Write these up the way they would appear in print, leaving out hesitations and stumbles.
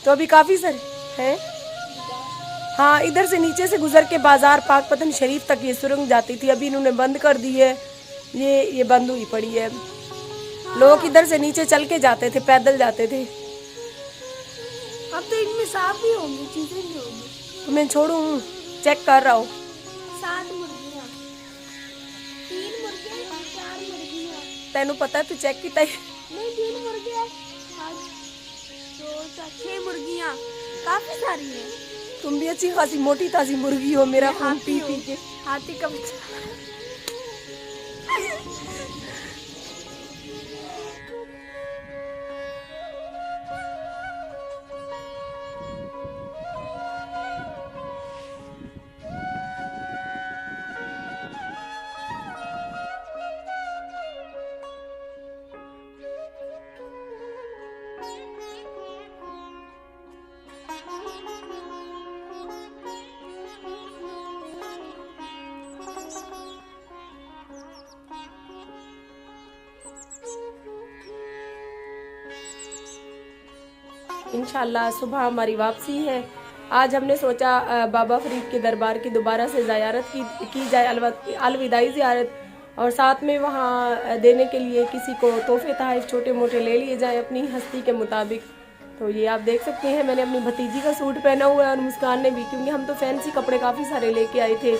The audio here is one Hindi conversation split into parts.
तो अभी काफ़ी सारे हैं। हाँ, इधर से नीचे से गुजर के बाजार पाक पतन शरीफ तक ये सुरंग जाती थी, अभी इन्होंने बंद कर दी है। ये बंद हुई पड़ी है। लोग इधर से नीचे चल के जाते थे, पैदल जाते थे। अब तो इनमें सांप भी होंगे, चीजें भी होंगी। तो मैं छोड़ू, चेक कर रहा हूँ। 7 मुर्गियाँ, 3 मुर्गे, 4 मुर्गियाँ। तेनू पता तू चेक किया? नहीं, 3 मुर्गे, 2 6 मुर्गियाँ, काफी सारी है। तुम भी अच्छी खासी मोटी ताजी मुर्गी हो, मेरा खून पी पी के। हाथी का बच्चा। इंशाल्लाह सुबह हमारी वापसी है। आज हमने सोचा बाबा फरीद के दरबार की दोबारा से ज़ियारत की जाए, अलविदाई ज़ियारत, और साथ में वहाँ देने के लिए किसी को तोहफे तोहफ़े छोटे मोटे ले लिए जाए अपनी हस्ती के मुताबिक। तो ये आप देख सकते हैं, मैंने अपनी भतीजी का सूट पहना हुआ है और मुस्कान ने भी, क्योंकि हम तो फैंसी कपड़े काफ़ी सारे लेके आए थे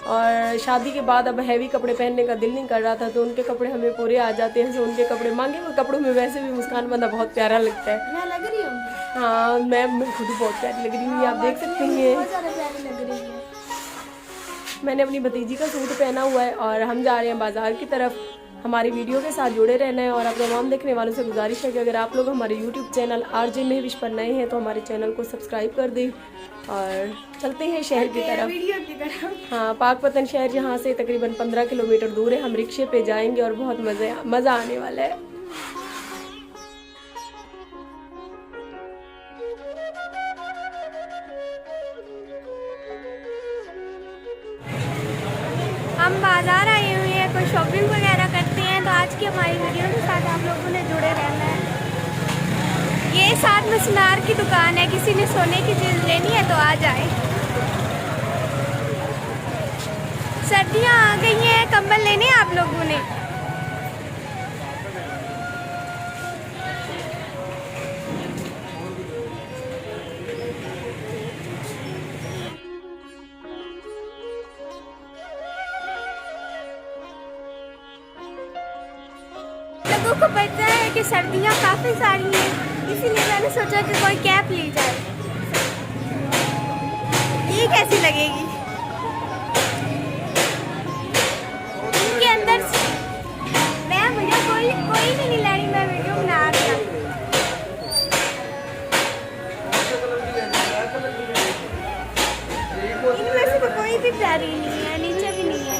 और शादी के बाद अब हैवी कपड़े पहनने का दिल नहीं कर रहा था, तो उनके कपड़े हमें पूरे आ जाते हैं। तो उनके कपड़े, मांगे हुए कपड़ों में वैसे भी मुस्कान बंदा बहुत प्यारा लगता है। मैं लग रही हूँ। हाँ, मैं खुद बहुत प्यारी लग रही हूँ, आप देख सकते हैं। बहुत ज़्यादा प्यारी लग रही है। मैंने अपनी भतीजी का सूट पहना हुआ है और हम जा रहे हैं बाज़ार की तरफ। हमारी वीडियो के साथ जुड़े रहना है और आप तमाम देखने वालों से गुजारिश है कि अगर आप लोग हमारे YouTube चैनल RJ महविश पर नए हैं तो हमारे चैनल को सब्सक्राइब कर दें और चलते हैं शहर की तरफ। हाँ, पाक पतन शहर यहाँ से तकरीबन 15 किलोमीटर दूर है। हम रिक्शे पे जाएंगे और बहुत मज़ा आने वाला है। हम बाजार आए हुए हैं, कोई शॉपिंग वगैरह करते हैं, तो आज की हमारी वीडियो के साथ आप लोगों ने जुड़े रहना है। ये साथ में सुनार की दुकान है, किसी ने सोने की चीज़ लेनी है तो आ जाए। सर्दियाँ आ गई हैं, कंबल लेने हैं आप लोगों ने। लोगों को पता है कि सर्दियाँ काफ़ी सारी हैं, इसीलिए मैंने सोचा कि कोई कैप ली जाए। ये कैसी लगेगी? इनके अंदर मैं मुझे कोई भी नहीं लड़ी, मैं वीडियो बना रही हूँ। इनमें से तो कोई भी प्यारी नहीं है, नीचे भी नहीं है।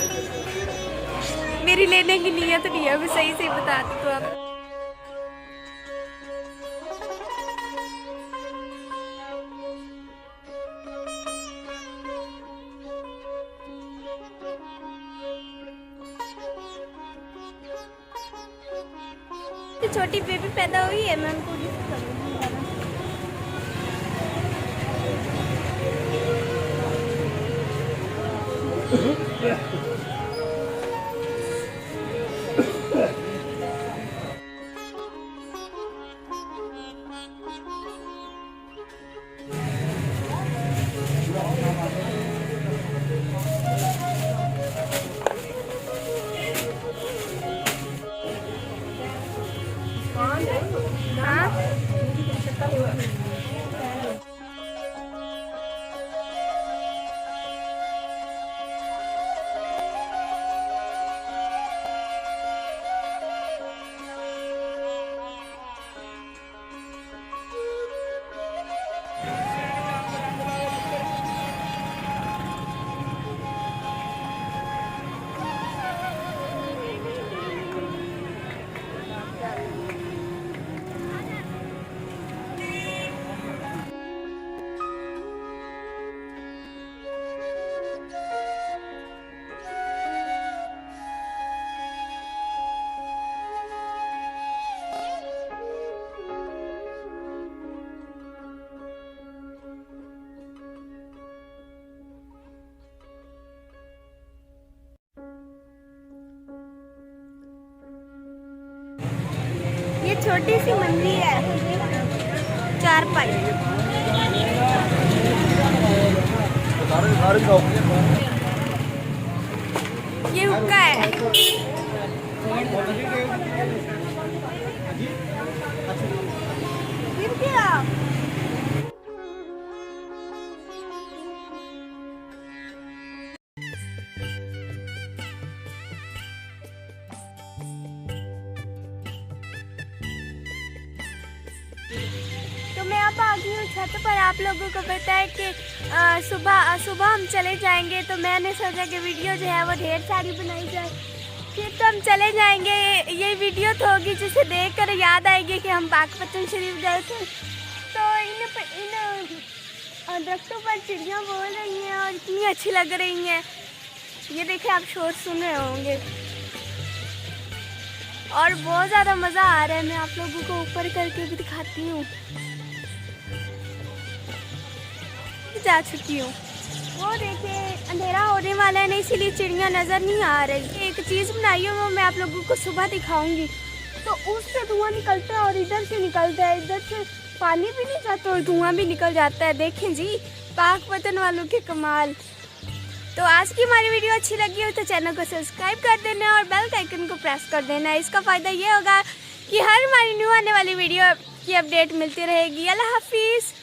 मेरी लेने की नीयत नहीं है, मैं सही से बता दूँ तो आप। छोटी बेबी पैदा हुई है, मैं उनको गिफ्ट करूँगी। छोटी सी मंदिर है, चारपाई। ये हुक्का है। गिर गया। तो मैं अब आ गई हूँ छत पर। आप लोगों को पता है कि सुबह हम चले जाएंगे, तो मैंने सोचा कि वीडियो जो है वो ढेर सारी बनाई जाए। फिर तो हम चले जाएंगे। ये वीडियो तो होगी जिसे देखकर याद आएगी कि हम पाकपतन शरीफ गए थे। तो इन दरख्तों पर चिड़ियाँ बोल रही हैं और इतनी अच्छी लग रही हैं। ये देखिए, आप शोर सुन रहे होंगे और बहुत ज़्यादा मज़ा आ रहा है। मैं आप लोगों को ऊपर करके भी दिखाती हूँ। जा चुकी हूँ। वो देखिए, अंधेरा होने वाला है ना, इसीलिए चिड़ियाँ नज़र नहीं आ रही। एक चीज़ बनाई है, वो मैं आप लोगों को सुबह दिखाऊंगी। तो उससे धुआं निकलता है और इधर से निकलता है, इधर से पानी भी नहीं जाता और धुआं भी निकल जाता है। देखें जी, पाकपतन वालों के कमाल। तो आज की हमारी वीडियो अच्छी लगी हो तो चैनल को सब्सक्राइब कर देना और बेल आइकन को प्रेस कर देना। इसका फ़ायदा ये होगा कि हर हमारी न्यू आने वाली वीडियो की अपडेट मिलती रहेगी। अल्लाह हाफिज़।